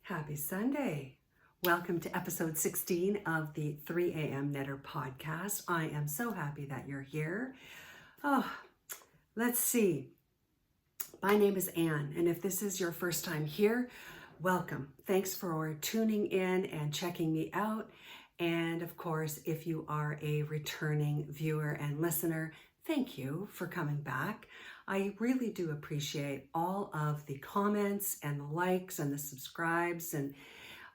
Happy Sunday. Welcome to episode 16 of the 3 a.m. Knitter podcast. I am so happy that you're here. Let's see. My name is Anne, and if this is your first time here, welcome. Thanks for tuning in and checking me out. And of course, if you are a returning viewer and listener, thank you for coming back. I really do appreciate all of the comments and the likes and the subscribes and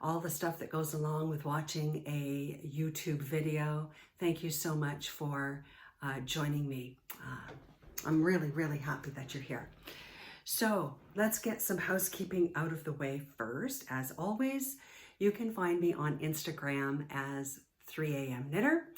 all the stuff that goes along with watching a YouTube video. Thank you so much for joining me. I'm really happy that you're here. So let's get some housekeeping out of the way first. As always, you can find me on Instagram as 3 a.m. Knitter.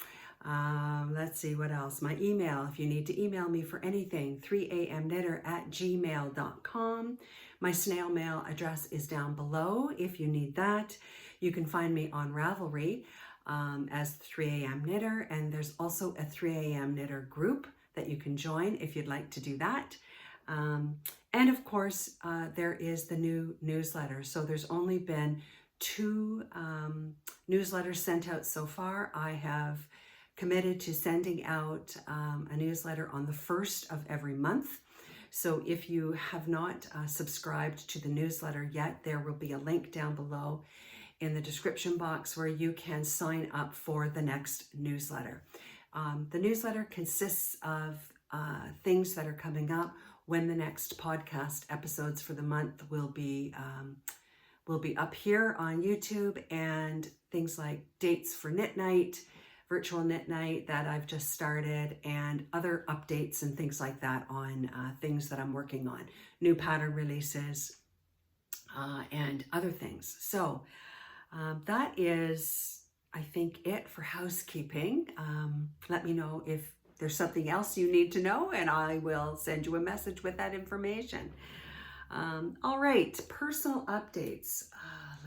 Let's see what else. My email, if you need to email me for anything, 3amknitter@gmail.com. My snail mail address is down below if you need that. You can find me on Ravelry as 3 a.m. Knitter, and there's also a 3 a.m. Knitter group that you can join if you'd like to do that. And of course, there is the new newsletter. So there's only been 2 newsletters sent out so far. I have committed to sending out a newsletter on the 1st of every month. So if you have not subscribed to the newsletter yet, there will be a link down below in the description box where you can sign up for the next newsletter. The newsletter consists of things that are coming up, when the next podcast episodes for the month will be up here on YouTube, and things like dates for Knit Night, virtual Knit Night that I've just started, and other updates and things like that on things that I'm working on, new pattern releases and other things. So that is, I think, it for housekeeping. Let me know if there's something else you need to know, and I will send you a message with that information. All right, personal updates.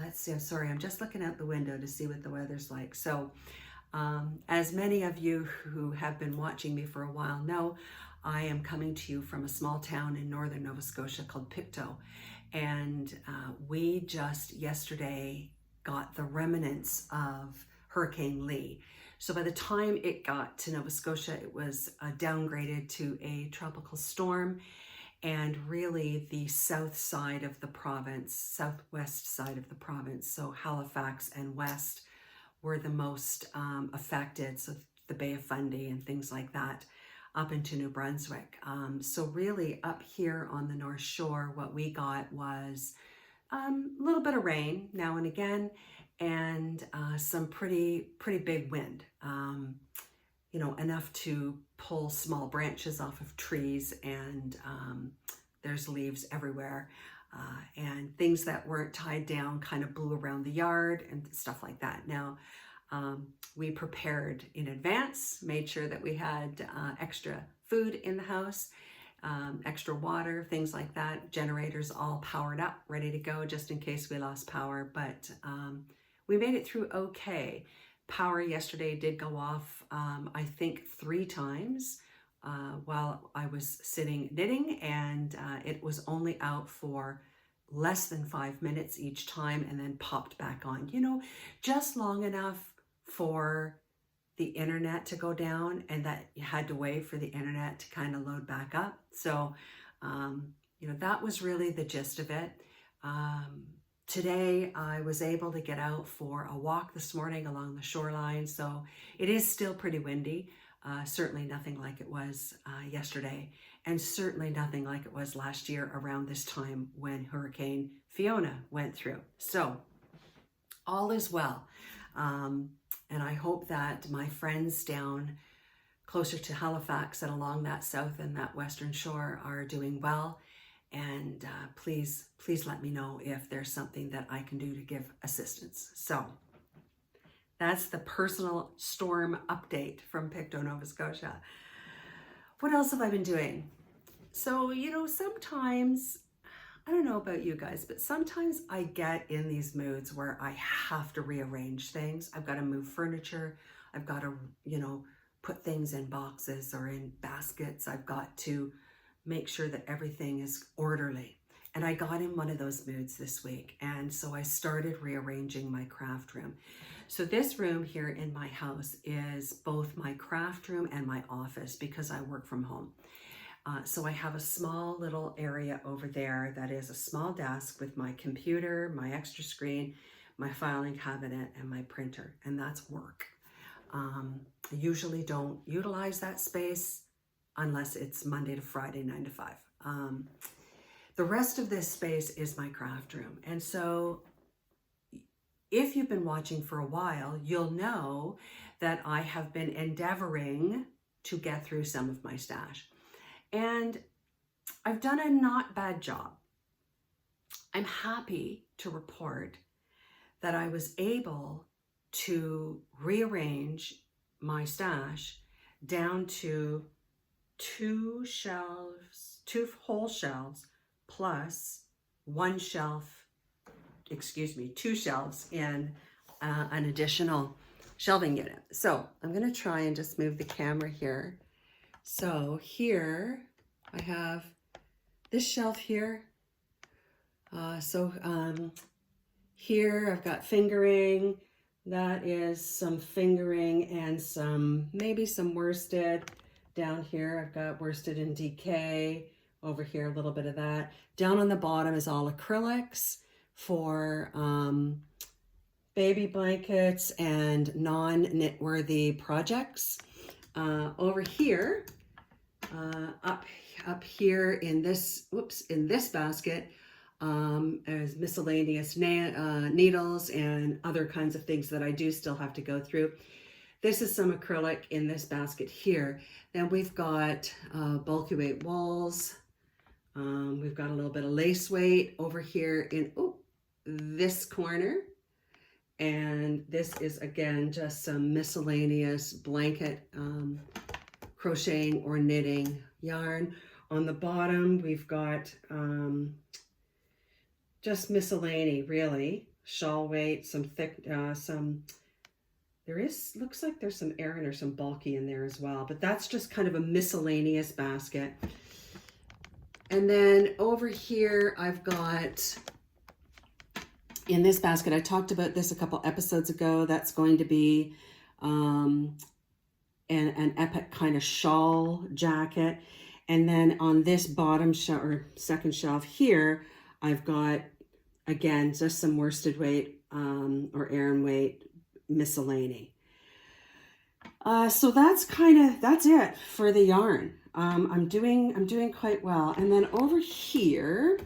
Let's see, I'm sorry, I'm just looking out the window to see what the weather's like. So as many of you who have been watching me for a while know, I am coming to you from a small town in northern Nova Scotia called Pictou. And we just yesterday got the remnants of Hurricane Lee. So by the time it got to Nova Scotia, it was downgraded to a tropical storm. And really the south side of the province, southwest side of the province, so Halifax and west, were the most affected, so the Bay of Fundy and things like that, up into New Brunswick. So really up here on the North Shore, what we got was a little bit of rain now and again, and some pretty big wind, enough to pull small branches off of trees, and there's leaves everywhere. And things that weren't tied down kind of blew around the yard and stuff like that. Now, we prepared in advance, made sure that we had extra food in the house, extra water, things like that. Generators all powered up, ready to go just in case we lost power. But we made it through okay. Power yesterday did go off, I think 3 times. While I was sitting knitting, and it was only out for less than 5 minutes each time and then popped back on, just long enough for the internet to go down, and that you had to wait for the internet to kind of load back up. So, that was really the gist of it. Today I was able to get out for a walk this morning along the shoreline, so it is still pretty windy. Certainly nothing like it was yesterday, and certainly nothing like it was last year around this time when Hurricane Fiona went through. So all is well. And I hope that my friends down closer to Halifax and along that south and that western shore are doing well. And please let me know if there's something that I can do to give assistance. So that's the personal storm update from Pictou, Nova Scotia. What else have I been doing? So, sometimes, I don't know about you guys, but sometimes I get in these moods where I have to rearrange things. I've got to move furniture. I've got to, put things in boxes or in baskets. I've got to make sure that everything is orderly. And I got in one of those moods this week. And so I started rearranging my craft room. So this room here in my house is both my craft room and my office because I work from home. So I have a small little area over there that is a small desk with my computer, my extra screen, my filing cabinet, and my printer, and that's work. I usually don't utilize that space unless it's Monday to Friday, 9 to 5. The rest of this space is my craft room. And so if you've been watching for a while, you'll know that I have been endeavoring to get through some of my stash. And I've done a not bad job. I'm happy to report that I was able to rearrange my stash down to two whole shelves plus two shelves in an additional shelving unit. So I'm going to try and just move the camera here. So here I have this shelf here. Here I've got fingering. That is some fingering and maybe some worsted. Down here I've got worsted and DK. Over here a little bit of that. Down on the bottom is all acrylics for baby blankets and non-knit-worthy projects. Over here, up here in this basket, as miscellaneous needles and other kinds of things that I do still have to go through. This is some acrylic in this basket here. Then we've got bulky weight wools. We've got a little bit of lace weight over here in this corner. And this is, again, just some miscellaneous blanket crocheting or knitting yarn. On the bottom, we've got just miscellany, really. Shawl weight, some thick, looks like there's some Aran or some bulky in there as well, but that's just kind of a miscellaneous basket. And then over here, I've got, in this basket, I talked about this a couple episodes ago, that's going to be an epic kind of shawl jacket. And then on this bottom shelf or second shelf here, I've got, again, just some worsted weight or Aran weight miscellany. So that's it for the yarn. I'm doing quite well. And then over here,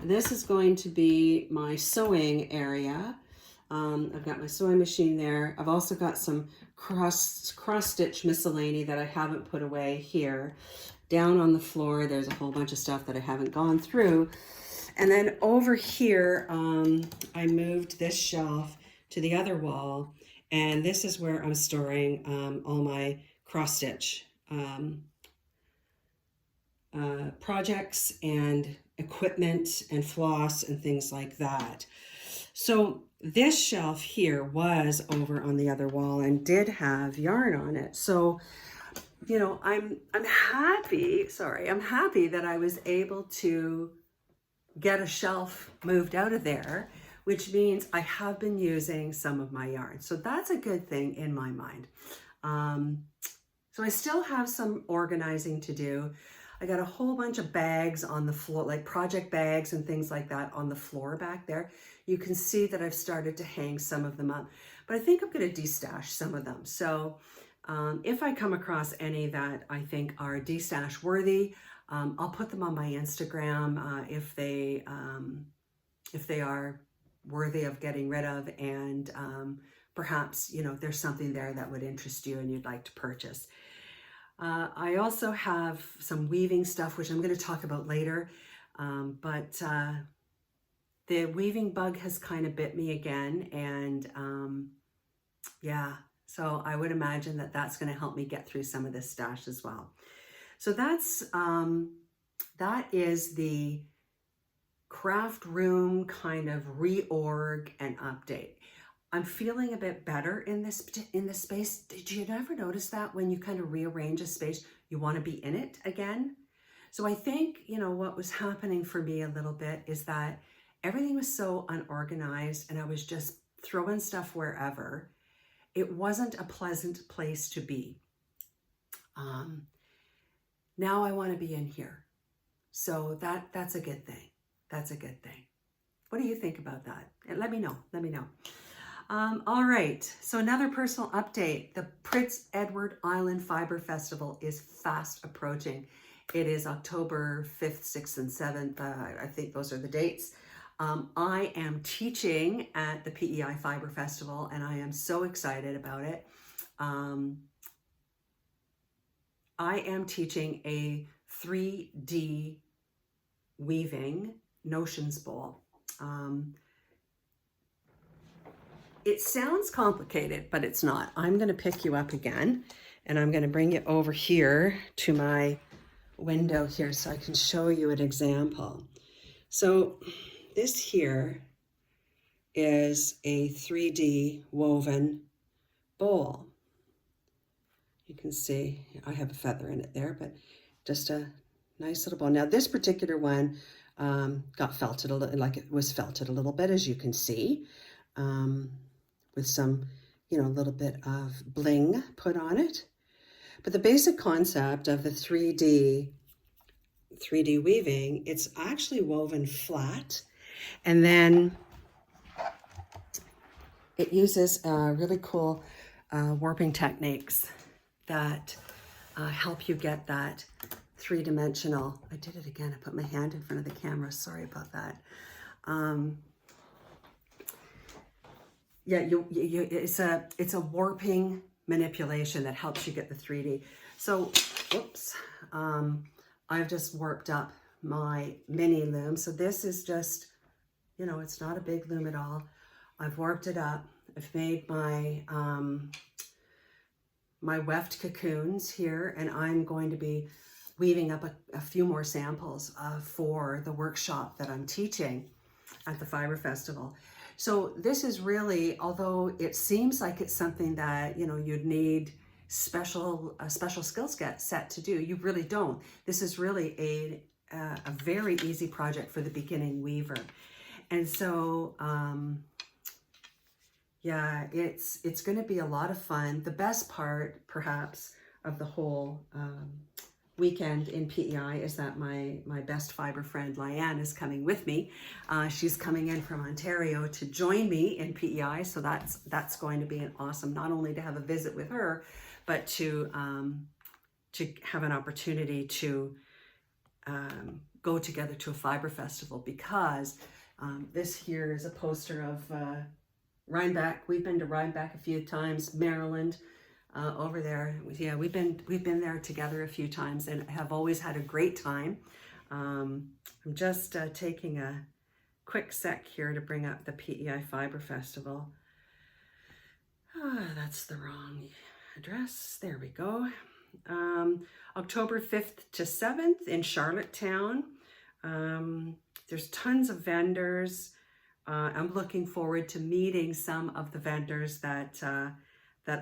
this is going to be my sewing area. I've got my sewing machine there. I've also got some cross stitch miscellany that I haven't put away here. Down on the floor, there's a whole bunch of stuff that I haven't gone through. And then over here, I moved this shelf to the other wall, and this is where I'm storing all my cross stitch projects and equipment and floss and things like that. So this shelf here was over on the other wall and did have yarn on it. So, you know, I'm happy that I was able to get a shelf moved out of there, which means I have been using some of my yarn. So that's a good thing in my mind. So I still have some organizing to do. I got a whole bunch of bags on the floor, like project bags and things like that on the floor back there. You can see that I've started to hang some of them up, but I think I'm going to destash some of them. So if I come across any that I think are destash worthy, I'll put them on my Instagram if they are worthy of getting rid of, and perhaps, you know, there's something there that would interest you and you'd like to purchase. I also have some weaving stuff, which I'm going to talk about later, but the weaving bug has kind of bit me again, and yeah, so I would imagine that that's going to help me get through some of this stash as well. So that is the craft room kind of reorg and update. I'm feeling a bit better in this space. Did you ever notice that when you kind of rearrange a space, you want to be in it again? So I think, you know, what was happening for me a little bit is that everything was so unorganized and I was just throwing stuff wherever. It wasn't a pleasant place to be. Now I want to be in here. So that's a good thing. That's a good thing. What do you think about that? And let me know. Let me know. All right. So another personal update. The Prince Edward Island Fiber Festival is fast approaching. It is October 5th, 6th, and 7th. I think those are the dates. I am teaching at the PEI Fiber Festival, and I am so excited about it. I am teaching a 3D weaving notions bowl. It sounds complicated, but it's not. I'm going to pick you up again, and I'm going to bring you over here to my window here so I can show you an example. So this here is a 3D woven bowl. You can see I have a feather in it there, but just a nice little bowl. Now this particular one got felted a little, like it was felted a little bit, as you can see, with some, you know, a little bit of bling put on it. But the basic concept of the 3D weaving, it's actually woven flat, and then it uses really cool warping techniques that help you get that three-dimensional. I did it again. I put my hand in front of the camera. Sorry about that. Yeah, it's a warping manipulation that helps you get the 3D. So, oops, I've just warped up my mini loom. So this is just, you know, it's not a big loom at all. I've warped it up. I've made my my weft cocoons here, and I'm going to be weaving up a few more samples for the workshop that I'm teaching at the Fiber Festival. So this is really, although it seems like it's something that, you know, you'd need a special skill set to do, you really don't. This is really a very easy project for the beginning weaver. And so, yeah, it's going to be a lot of fun. The best part, perhaps, of the whole weekend in PEI is that my best fiber friend, Liane, is coming with me. She's coming in from Ontario to join me in PEI, so that's going to be an awesome, not only to have a visit with her, but to have an opportunity to go together to a fiber festival, because this here is a poster of Rhinebeck. We've been to Rhinebeck a few times, Maryland, over there. Yeah, we've been there together a few times and have always had a great time. I'm just taking a quick sec here to bring up the PEI Fiber Festival. That's the wrong address. There we go. October 5th to 7th in Charlottetown. There's tons of vendors. I'm looking forward to meeting some of the vendors that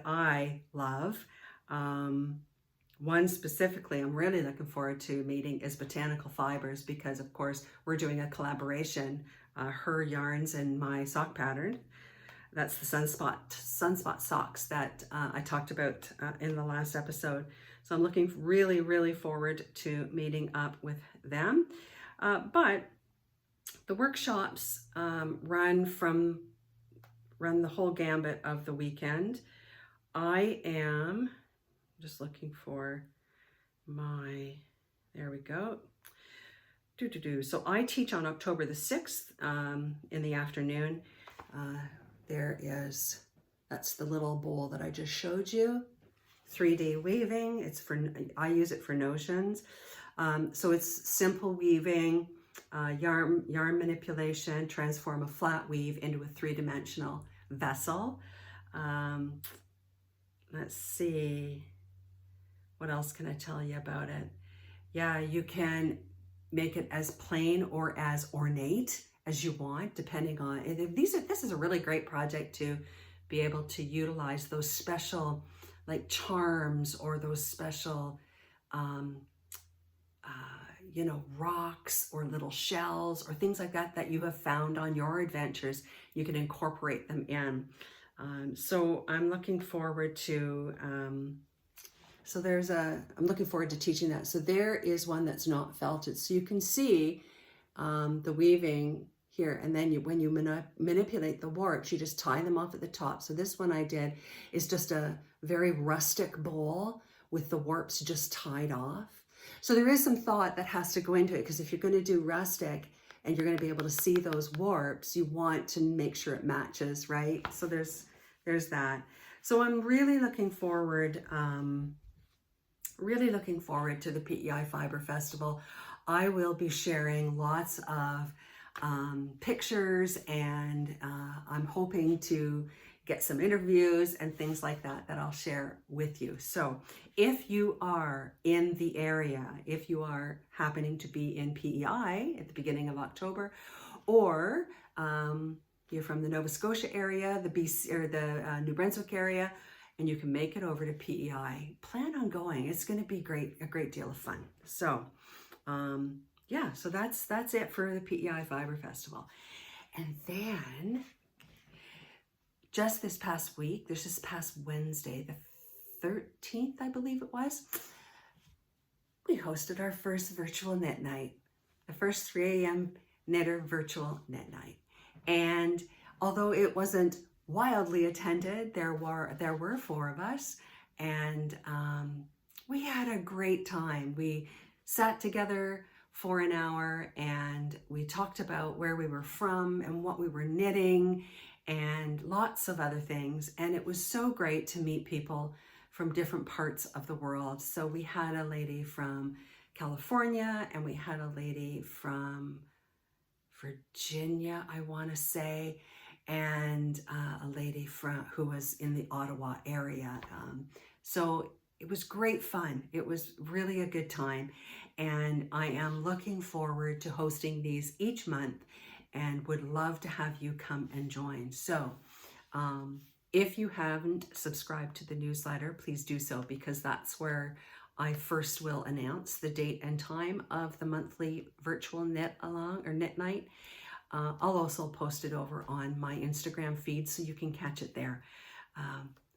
I love. One specifically I'm really looking forward to meeting is Botanical Fibres, because of course we're doing a collaboration, her yarns and my sock pattern. That's the sunspot socks that I talked about in the last episode. So I'm looking really forward to meeting up with them. But the workshops run the whole gambit of the weekend. I am just looking for my, there we go. So I teach on October the 6th in the afternoon. That's the little bowl that I just showed you. 3D weaving, I use it for notions. So it's simple weaving, yarn manipulation, transform a flat weave into a three-dimensional vessel. Let's see, what else can I tell you about it? Yeah, you can make it as plain or as ornate as you want, depending on it. This is a really great project to be able to utilize those special like charms or those special you know, rocks or little shells or things like that that you have found on your adventures. You can incorporate them in. So I'm looking forward to, I'm looking forward to teaching that. So there is one that's not felted. So you can see the weaving here, and then when you manipulate the warps, you just tie them off at the top. So this one I did is just a very rustic bowl with the warps just tied off. So there is some thought that has to go into it, because if you're going to do rustic and you're going to be able to see those warps, you want to make sure it matches, right? So there's that. So I'm really looking forward to the PEI Fiber Festival. I will be sharing lots of pictures, and I'm hoping to get some interviews and things like that I'll share with you. So if you are in the area, if you are happening to be in PEI at the beginning of October, or you're from the Nova Scotia area, the BC or the New Brunswick area, and you can make it over to PEI, plan on going. It's going to be a great deal of fun. So yeah, so that's it for the PEI Fiber Festival. And then just this past Wednesday, the 13th, I believe it was, we hosted our first virtual knit night, the first 3 a.m. knitter virtual knit night. And although it wasn't wildly attended, there were 4 of us, and we had a great time. We sat together for an hour and we talked about where we were from and what we were knitting and lots of other things. And it was so great to meet people from different parts of the world. So we had a lady from California, and we had a lady from Virginia, I want to say, and a lady who was in the Ottawa area. So it was great fun. It was really a good time. And I am looking forward to hosting these each month, and would love to have you come and join. So if you haven't subscribed to the newsletter, please do so, because that's where I first will announce the date and time of the monthly virtual knit night. I'll also post it over on my Instagram feed so you can catch it there.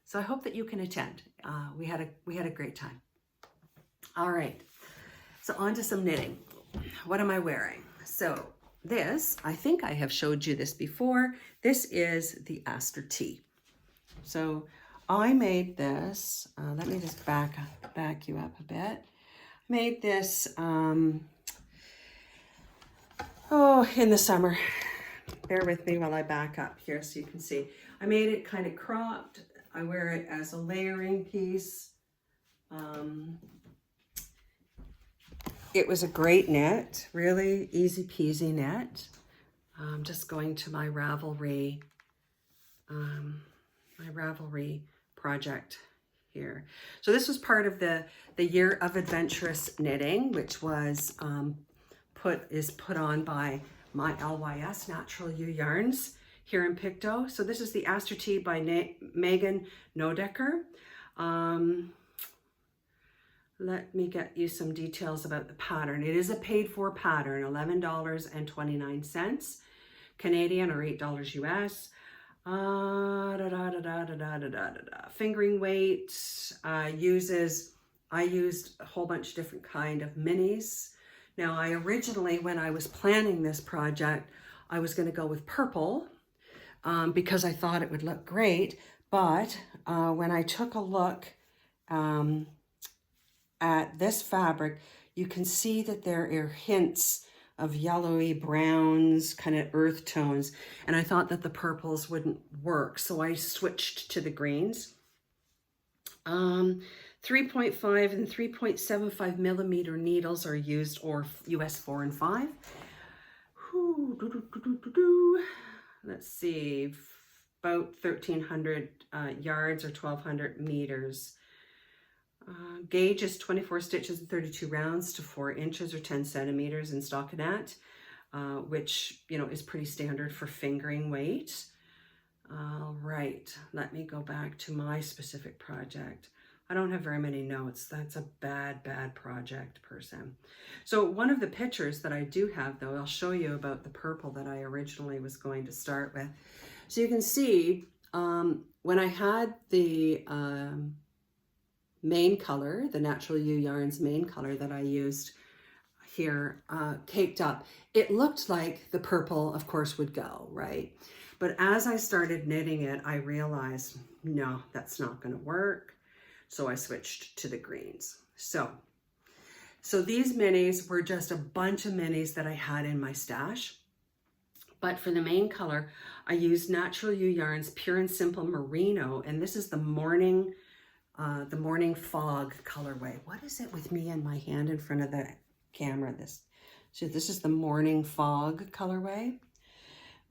So I hope that you can attend. We had a great time. All right, so on to some knitting. What am I wearing? So this, I think I have showed you this before. This is the Aster Tee. So I made this, let me just back you up a bit. Made this, in the summer. Bear with me while I back up here so you can see. I made it kind of cropped. I wear it as a layering piece. It was a great knit, really easy peasy knit. I'm just going to my Ravelry project here. So this was part of the Year of Adventurous Knitting, which was put on by my LYS, Natural Ewe Yarns, here in Pictou. So this is the Aster Tee by Megan Nodecker. Let me get you some details about the pattern. It is a paid-for pattern, $11.29 Canadian or $8 US. Fingering weight I used a whole bunch of different kind of minis. Now I originally, when I was planning this project, I was going to go with purple because I thought it would look great. But when I took a look at this fabric, you can see that there are hints of yellowy browns, kind of earth tones. And I thought that the purples wouldn't work, so I switched to the greens. 3.5 and 3.75 millimeter needles are used, or US 4 and 5. Let's see, about 1,300 yards or 1,200 meters. Gauge is 24 stitches and 32 rounds to 4 inches or 10 centimeters in stockinette, which, you know, is pretty standard for fingering weight. All right, let me go back to my specific project. I don't have very many notes. That's a bad project person. So one of the pictures that I do have, though, I'll show you about the purple that I originally was going to start with. So you can see when I had the main color, the Natural Ewe Yarns main color that I used here, caked up, it looked like the purple, of course, would go, right? But as I started knitting it, I realized, no, that's not going to work. So I switched to the greens. So these minis were just a bunch of minis that I had in my stash. But for the main color, I used Natural Ewe Yarns Pure and Simple Merino, and this is the morning fog colorway. What is it with me and my hand in front of the camera? So this is the morning fog colorway.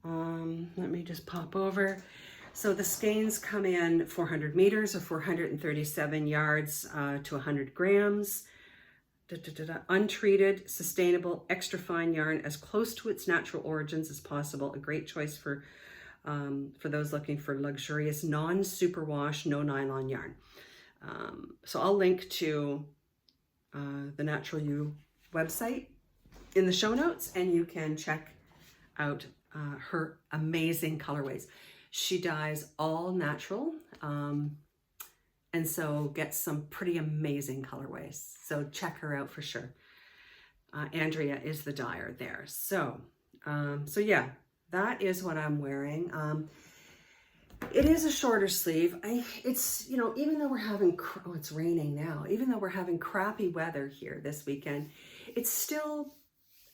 Let me just pop over. So the skeins come in 400 meters or 437 yards to 100 grams. Untreated, sustainable, extra fine yarn, as close to its natural origins as possible. A great choice for those looking for luxurious, non-superwash, no nylon yarn. So I'll link to the Natural Ewe website in the show notes, and you can check out her amazing colorways. She dyes all natural, and so gets some pretty amazing colorways. So check her out for sure. Andrea is the dyer there. So yeah, that is what I'm wearing. It is a shorter sleeve. It's, you know, even though we're having, it's raining now, even though we're having crappy weather here this weekend, it's still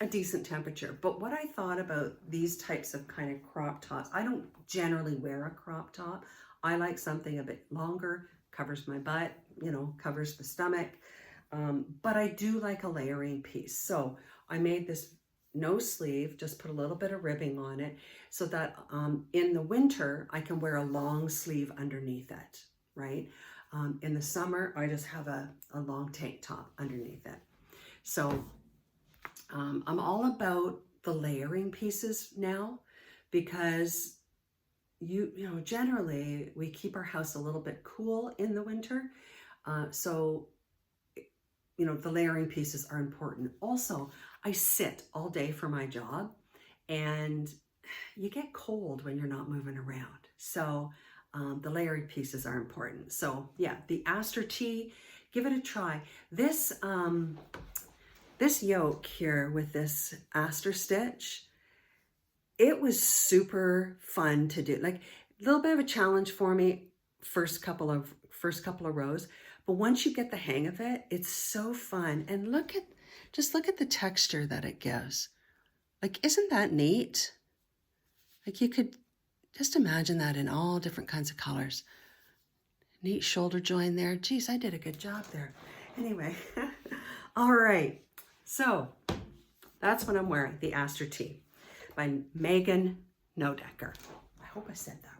a decent temperature. But what I thought about these types of kind of crop tops, I don't generally wear a crop top. I like something a bit longer, covers my butt, you know, covers the stomach. But I do like a layering piece. So I made this no sleeve, just put a little bit of ribbing on it so that in the winter, I can wear a long sleeve underneath it, right? In the summer, I just have a long tank top underneath it. So I'm all about the layering pieces now, because you know, generally we keep our house a little bit cool in the winter. So, you know, the layering pieces are important. Also, I sit all day for my job, and you get cold when you're not moving around. So the layering pieces are important. So yeah, the Aster Tee, give it a try. This yoke here with this Astor stitch, it was super fun to do. Like a little bit of a challenge for me first couple of rows, but once you get the hang of it, it's so fun. And just look at the texture that it gives. Like, isn't that neat? Like, you could just imagine that in all different kinds of colors. Neat shoulder join there. Geez, I did a good job there. Anyway, all right. So that's what I'm wearing, the Aster Tee by Megan Nodecker. I hope I said that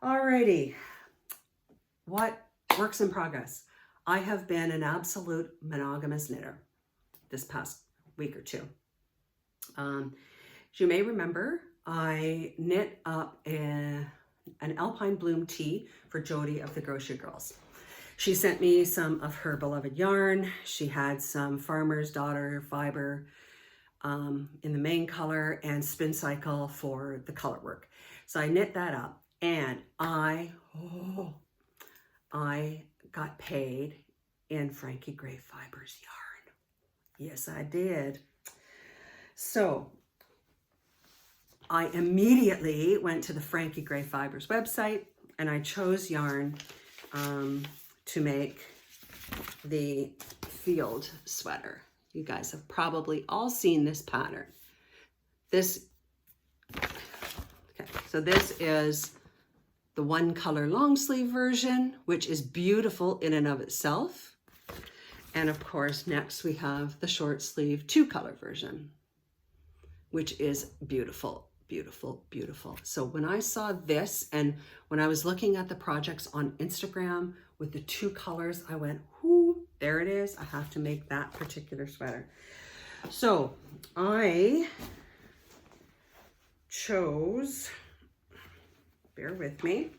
right. Alrighty. What works in progress? I have been an absolute monogamous knitter this past week or two. As you may remember, I knit up an Alpine Bloom tee for Jody of the Grocery Girls. She sent me some of her beloved yarn. She had some Farmer's Daughter fiber in the main color and Spin Cycle for the color work. So I knit that up, and I got paid in Frankie Gray Fibres yarn. Yes, I did. So I immediately went to the Frankie Gray Fibres website, and I chose yarn to make the field sweater. You guys have probably all seen this pattern. Okay, so this is the one color long sleeve version, which is beautiful in and of itself. And of course, next we have the short sleeve 2-color version, which is beautiful, beautiful, beautiful. So when I saw this, and when I was looking at the projects on Instagram with the 2 colors, I went, whoo, there it is. I have to make that particular sweater. So I chose, bear with me.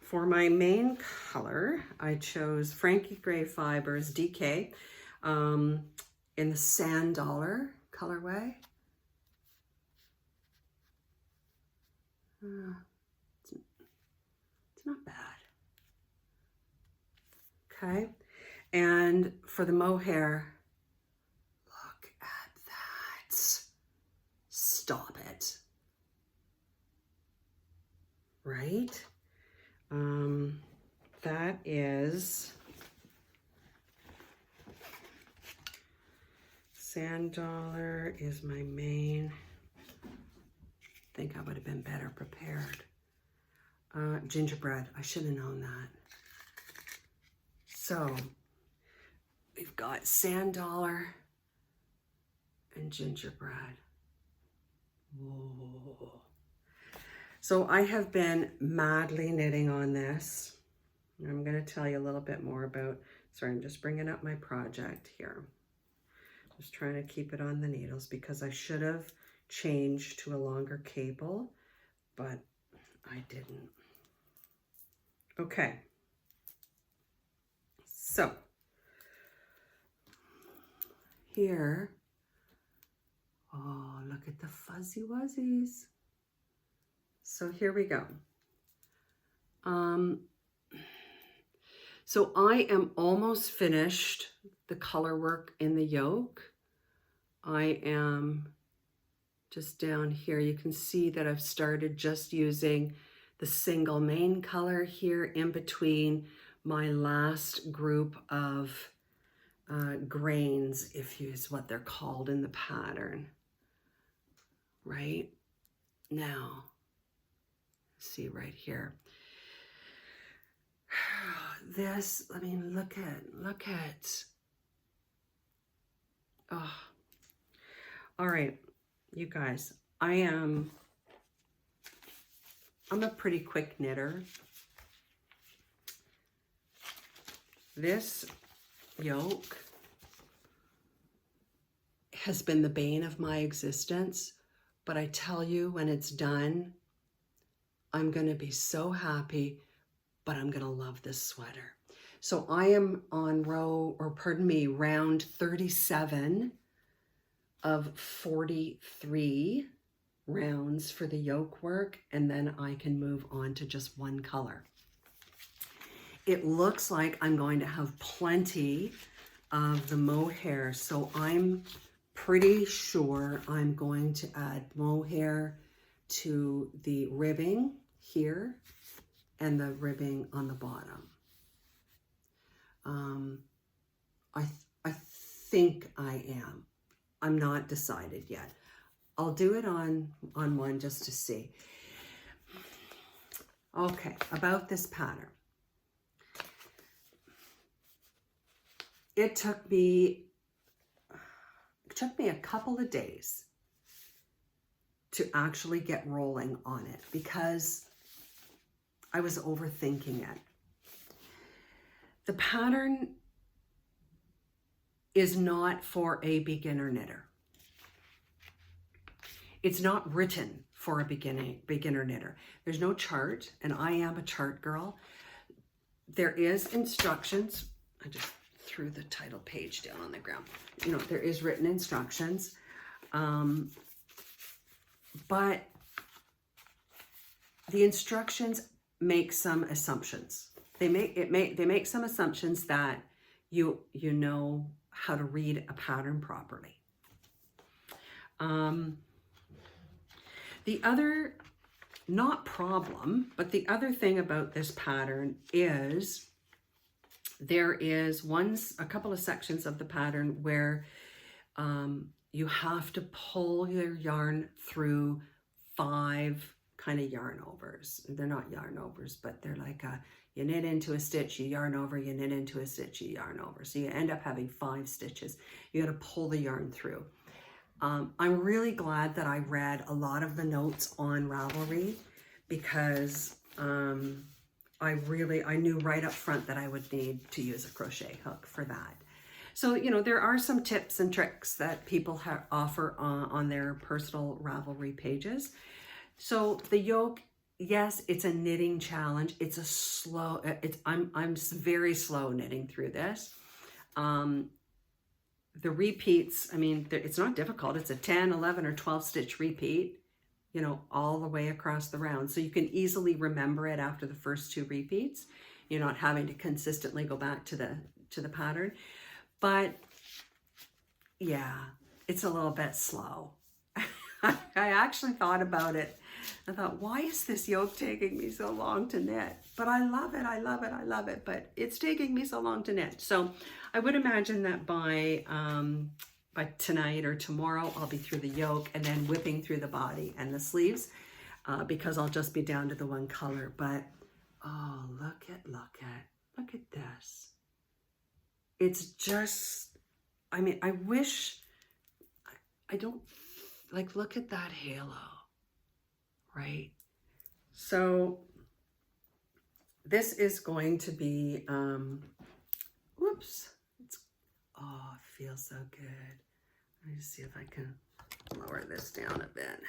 For my main color, I chose Frankie Gray Fibres DK in the Sand Dollar colorway. It's not bad. Okay, and for the mohair, look at that. Stop it. Right? That is Sand Dollar is my main. I think I would have been better prepared. Gingerbread, I should have known that. So we've got Sand Dollar and gingerbread. Whoa. So I have been madly knitting on this. I'm going to tell you a little bit more about, sorry, I'm just bringing up my project here. Just trying to keep it on the needles because I should have changed to a longer cable, but I didn't. Okay. So here, oh, look at the fuzzy wuzzies. So here we go. So I am almost finished the color work in the yoke. I am just down here. You can see that I've started just using the single main color here in between my last group of grains, if you is what they're called in the pattern. Right now, see right here. This, I mean, look at. Oh, all right, you guys, I'm a pretty quick knitter. This yoke has been the bane of my existence, but I tell you, when it's done, I'm going to be so happy, but I'm going to love this sweater. So I am on round 37 of 43 rounds for the yoke work, and then I can move on to just one color. It looks like I'm going to have plenty of the mohair, so I'm pretty sure I'm going to add mohair to the ribbing here and the ribbing on the bottom. I think I am. I'm not decided yet. I'll do it on one just to see. Okay, about this pattern. It took me a couple of days to actually get rolling on it because I was overthinking it. The pattern is not for a beginner knitter. It's not written for a beginner knitter. There's no chart, and I am a chart girl. There is instructions. I just threw the title page down on the ground. You know, there is written instructions, but the instructions make some assumptions. They make some assumptions that you know how to read a pattern properly. The other, not problem, but the other thing about this pattern is there is a couple of sections of the pattern where you have to pull your yarn through 5 kind of yarn overs. They're not yarn overs, but they're like you knit into a stitch, you yarn over, you knit into a stitch, you yarn over. So you end up having 5 stitches. You got to pull the yarn through. I'm really glad that I read a lot of the notes on Ravelry because I knew right up front that I would need to use a crochet hook for that. So, you know, there are some tips and tricks that people offer on their personal Ravelry pages. So the yoke yes, it's a knitting challenge. It's a slow, I'm very slow knitting through this. The repeats, I mean, it's not difficult. It's a 10, 11, or 12 stitch repeat, you know, all the way across the round. So you can easily remember it after the first 2 repeats. You're not having to consistently go back to the pattern. But yeah, it's a little bit slow. I actually thought about it. I thought, why is this yoke taking me so long to knit? But I love it, I love it, I love it, but it's taking me so long to knit. So I would imagine that by tonight or tomorrow, I'll be through the yoke and then whipping through the body and the sleeves because I'll just be down to the one color. But oh, look at this. It's just, I mean, I wish, I don't, like, look at that halo, right? So this is going to be, whoops, oh, it feels so good. Let me see if I can lower this down a bit.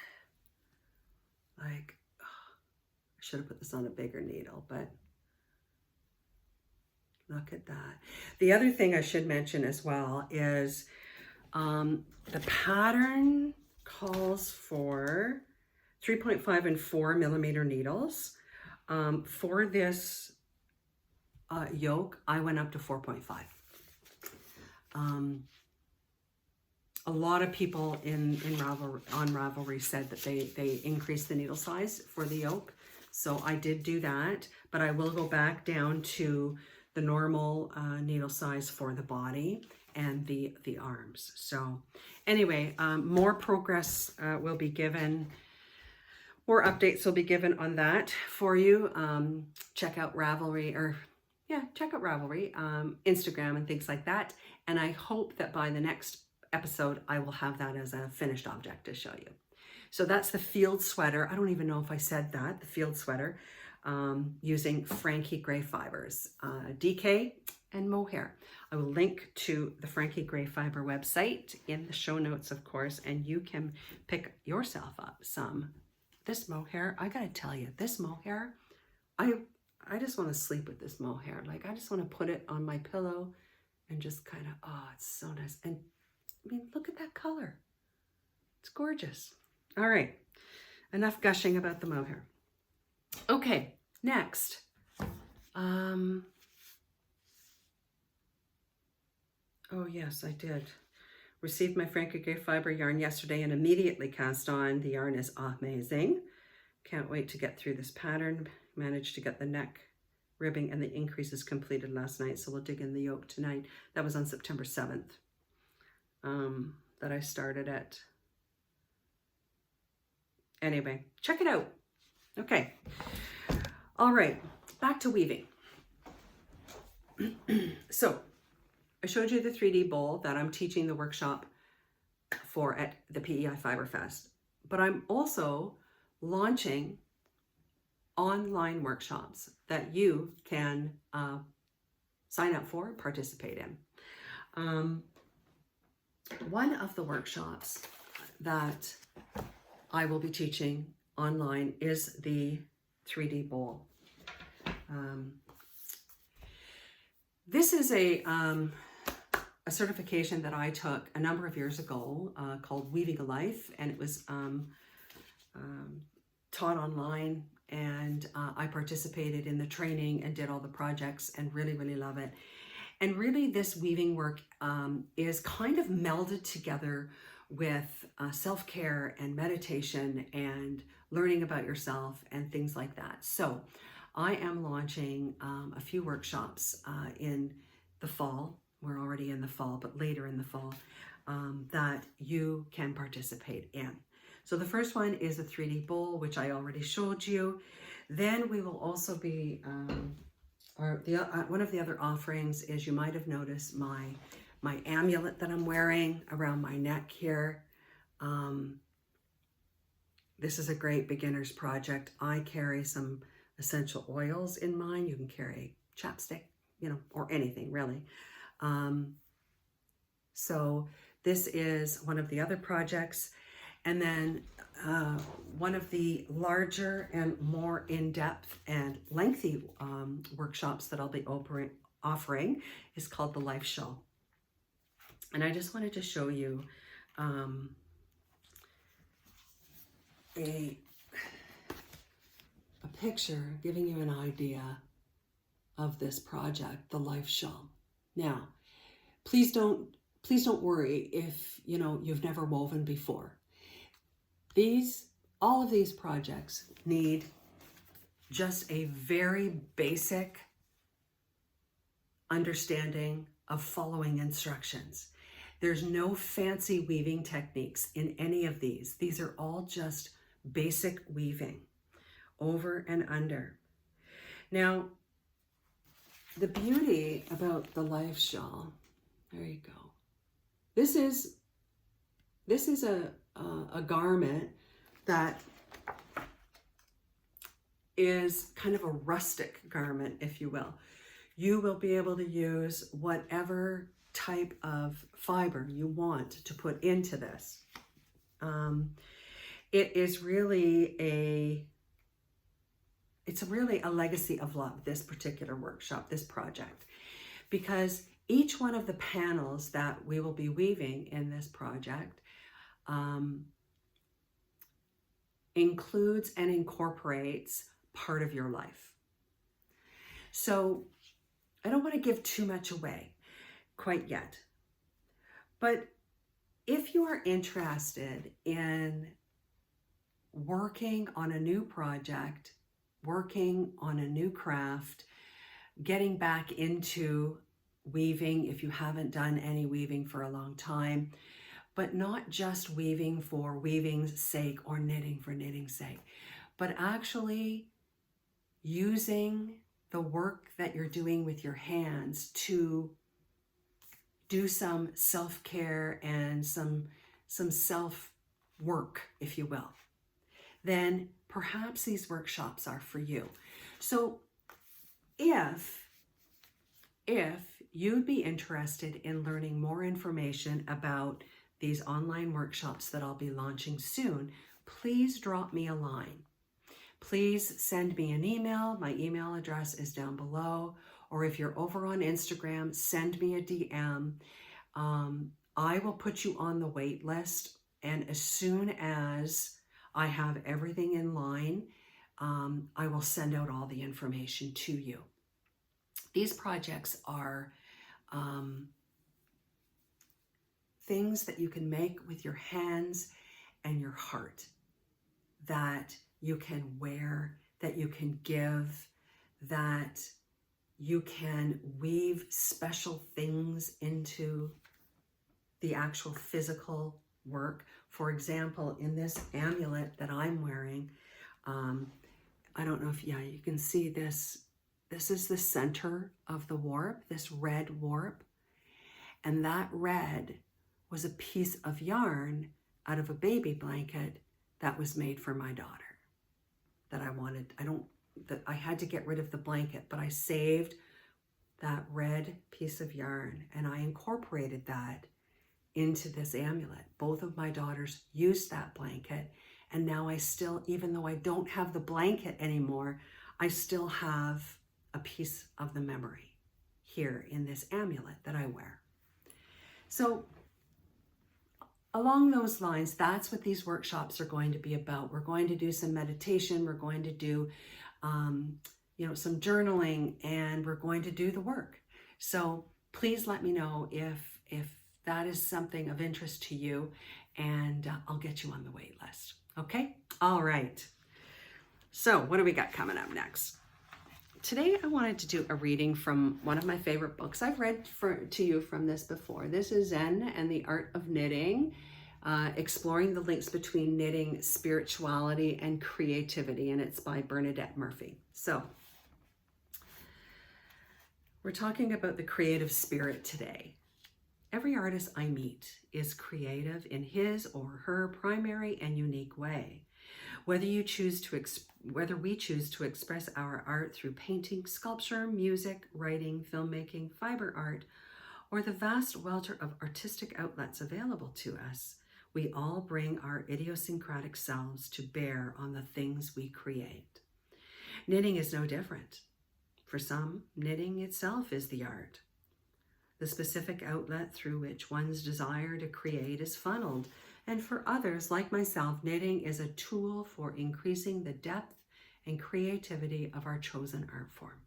Like, oh, I should have put this on a bigger needle, but look at that. The other thing I should mention as well is the pattern calls for 3.5 and 4 millimeter needles. For this yoke, I went up to 4.5. A lot of people on Ravelry said that they increased the needle size for the yoke. So I did do that, but I will go back down to the normal needle size for the body and the arms. So anyway, more progress will be given, more updates will be given on that for you. Check out Ravelry, Instagram and things like that. And I hope that by the next episode, I will have that as a finished object to show you. So that's the field sweater. I don't even know if I said that, the field sweater, using Frankie gray fibers, DK and mohair. I will link to the Frankie Gray Fiber website in the show notes, of course, and you can pick yourself up some. This mohair, I gotta tell you, this mohair, I just want to sleep with this mohair. Like, I just want to put it on my pillow and just kind of, oh, it's so nice. And I mean, look at that color. It's gorgeous. All right, enough gushing about the mohair. Okay, next. Oh yes, I did. Received my Frankie Gray Fiber yarn yesterday and immediately cast on. The yarn is amazing. Can't wait to get through this pattern. Managed to get the neck ribbing and the increases completed last night, so we'll dig in the yoke tonight. That was on September 7th that I started it. Anyway, check it out. Okay. All right, back to weaving. So I showed you the 3D bowl that I'm teaching the workshop for at the PEI Fiber Fest, but I'm also launching online workshops that you can sign up for, participate in. One of the workshops that I will be teaching online is the 3D bowl. This is a certification that I took a number of years ago called Weaving a Life, and it was taught online, and I participated in the training and did all the projects and really, really love it. And really this weaving work is kind of melded together with self-care and meditation and learning about yourself and things like that. So I am launching a few workshops in the fall. We're already in the fall, but later in the fall, that you can participate in. So the first one is a 3D bowl, which I already showed you. Then we will also be, one of the other offerings is, you might have noticed my amulet that I'm wearing around my neck here. This is a great beginner's project. I carry some essential oils in mine. You can carry chapstick, you know, or anything really. So this is one of the other projects. And then one of the larger and more in-depth and lengthy workshops that I'll be offering is called the Life Shawl. And I just wanted to show you a picture giving you an idea of this project, the Life Shawl. Now, please don't worry if you've never woven before. All of these projects need just a very basic understanding of following instructions. There's no fancy weaving techniques in any of these. These are all just basic weaving, over and under. Now, the beauty about the Life Shawl, there you go. This is a garment that is kind of a rustic garment, if you will. You will be able to use whatever type of fiber you want to put into this. It's really a legacy of love, this particular workshop, this project, because each one of the panels that we will be weaving in this project includes and incorporates part of your life. So I don't want to give too much away quite yet, but if you are interested in working on a new project, working on a new craft, getting back into weaving if you haven't done any weaving for a long time, but not just weaving for weaving's sake or knitting for knitting's sake, but actually using the work that you're doing with your hands to do some self-care and some self-work, if you will, then perhaps these workshops are for you. So if you'd be interested in learning more information about these online workshops that I'll be launching soon, please drop me a line. Please send me an email. My email address is down below. Or if you're over on Instagram, send me a DM. I will put you on the wait list. And as soon as I have everything in line, I will send out all the information to you. These projects are things that you can make with your hands and your heart, that you can wear, that you can give, that you can weave special things into the actual physical work. For example, in this amulet that I'm wearing, I don't know if, you can see this. This is the center of the warp, this red warp. And that red was a piece of yarn out of a baby blanket that was made for my daughter that I wanted. I had to get rid of the blanket, but I saved that red piece of yarn and I incorporated that into this amulet. Both of my daughters used that blanket, and now I still, even though I don't have the blanket anymore, I still have a piece of the memory here in this amulet that I wear. So along those lines, that's what these workshops are going to be about. We're going to do some meditation. We're going to do, some journaling, and we're going to do the work. So please let me know if that is something of interest to you, and I'll get you on the wait list. Okay? All right. So what do we got coming up next? Today I wanted to do a reading from one of my favorite books. I've read to you from this before. This is Zen and the Art of Knitting, exploring the links between knitting, spirituality, and creativity, and it's by Bernadette Murphy. So we're talking about the creative spirit today. Every artist I meet is creative in his or her primary and unique way. Whether we choose to express our art through painting, sculpture, music, writing, filmmaking, fiber art, or the vast welter of artistic outlets available to us, We all bring our idiosyncratic selves to bear on the things we create. Knitting is no different. For some, knitting itself is the art, the specific outlet through which one's desire to create is funneled. And for others, like myself, knitting is a tool for increasing the depth and creativity of our chosen art form.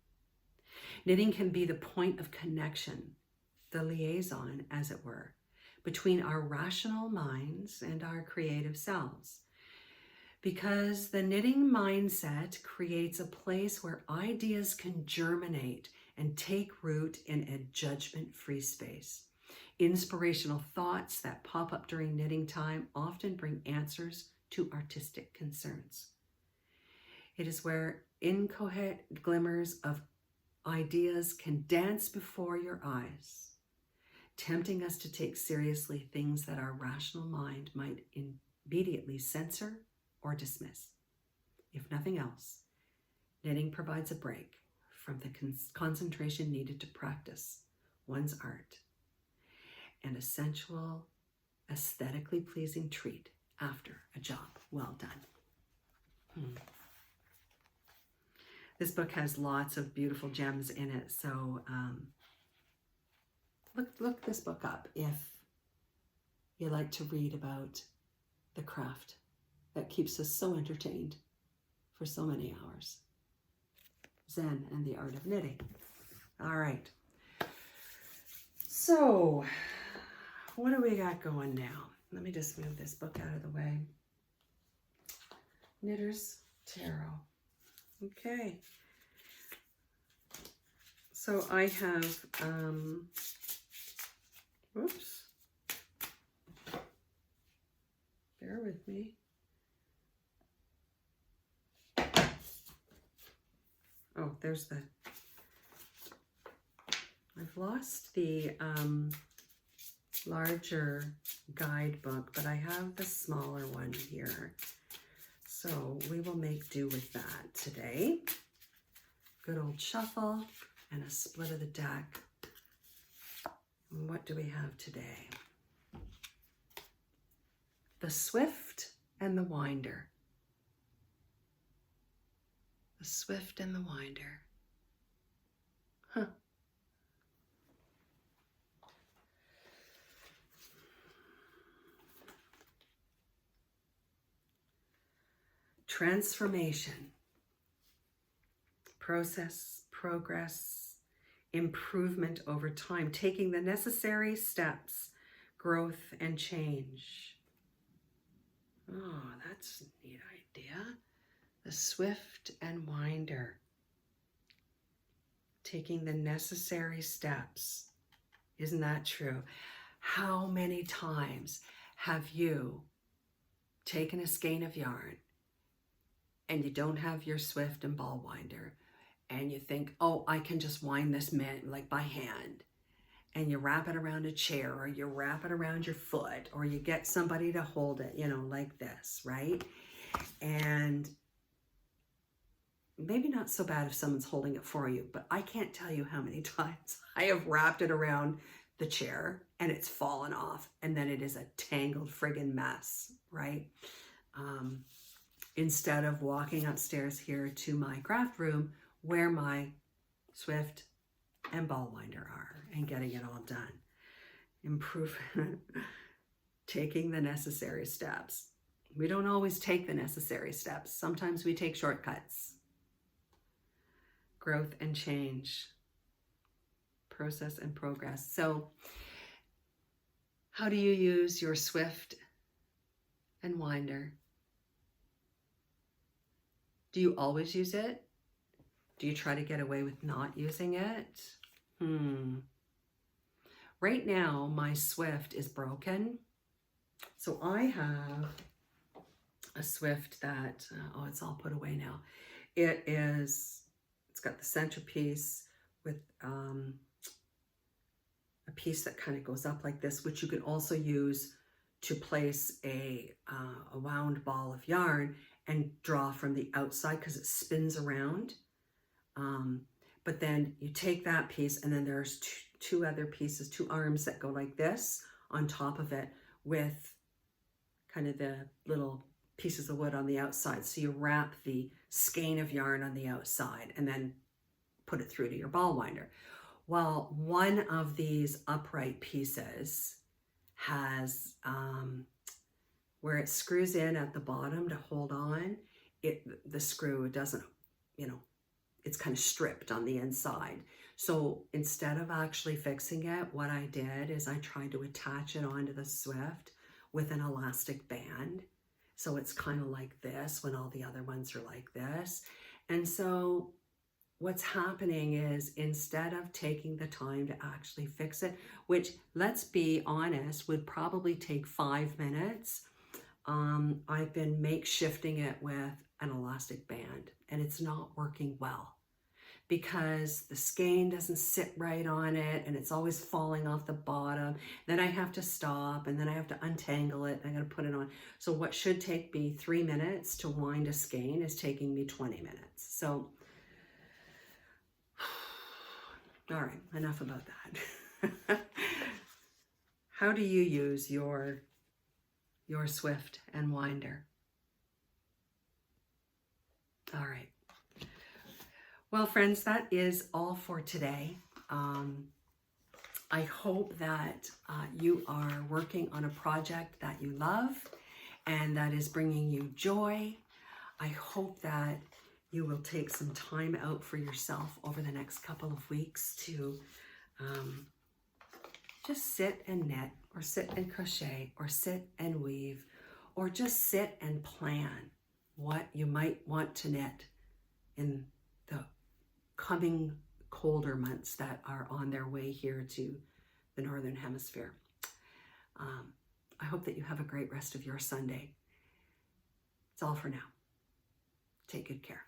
Knitting can be the point of connection, the liaison, as it were, between our rational minds and our creative selves. Because the knitting mindset creates a place where ideas can germinate and take root in a judgment-free space. Inspirational thoughts that pop up during knitting time often bring answers to artistic concerns. It is where incoherent glimmers of ideas can dance before your eyes, tempting us to take seriously things that our rational mind might immediately censor or dismiss. If nothing else, knitting provides a break from the concentration needed to practice one's art, and a sensual, aesthetically pleasing treat after a job well done. This book has lots of beautiful gems in it, so look this book up if you like to read about the craft that keeps us so entertained for so many hours. Zen and the Art of Knitting. All right. So, what do we got going now? Let me just move this book out of the way. Knitter's Tarot. Okay. So I have, whoops. Bear with me. Oh, there's the, I've lost the larger guidebook, but I have the smaller one here. So we will make do with that today. Good old shuffle and a split of the deck. And what do we have today? The Swift and the Winder. The Swift and the Winder. Huh. Transformation. Process, progress, improvement over time, taking the necessary steps, growth and change. Oh, that's a neat idea. The Swift and Winder. Taking the necessary steps. Isn't that true? How many times have you taken a skein of yarn and you don't have your Swift and ball winder, and you think, oh, I can just wind this like by hand, and you wrap it around a chair, or you wrap it around your foot, or you get somebody to hold it, you know, like this, right? And maybe not so bad if someone's holding it for you, but I can't tell you how many times I have wrapped it around the chair and it's fallen off, and then it is a tangled friggin' mess, right? Instead of walking upstairs here to my craft room where my Swift and ball winder are and getting it all done. Improvement, taking the necessary steps. We don't always take the necessary steps. Sometimes we take shortcuts. Growth and change. Process and progress. So how do you use your Swift and winder? Do you always use it? Do you try to get away with not using it? Right now, my Swift is broken. So I have a Swift that, oh, it's all put away now. It's got the centerpiece with a piece that kind of goes up like this, which you can also use to place a wound ball of yarn and draw from the outside because it spins around. But then you take that piece, and then there's two other pieces, two arms that go like this on top of it with kind of the little pieces of wood on the outside. So you wrap the skein of yarn on the outside and then put it through to your ball winder. Well, one of these upright pieces has where it screws in at the bottom to hold on, the screw doesn't, it's kind of stripped on the inside. So instead of actually fixing it, what I did is I tried to attach it onto the Swift with an elastic band. So it's kind of like this when all the other ones are like this. And so what's happening is, instead of taking the time to actually fix it, which, let's be honest, would probably take 5 minutes, I've been makeshifting it with an elastic band, and it's not working well because the skein doesn't sit right on it and it's always falling off the bottom. Then I have to stop and then I have to untangle it and I got to put it on. So what should take me 3 minutes to wind a skein is taking me 20 minutes. So, all right, enough about that. How do you use your Swift and winder? All right. Well, friends, that is all for today. I hope that you are working on a project that you love and that is bringing you joy. I hope that you will take some time out for yourself over the next couple of weeks to just sit and knit, or sit and crochet, or sit and weave, or just sit and plan what you might want to knit in the coming colder months that are on their way here to the Northern Hemisphere. I hope that you have a great rest of your Sunday. It's all for now. Take good care.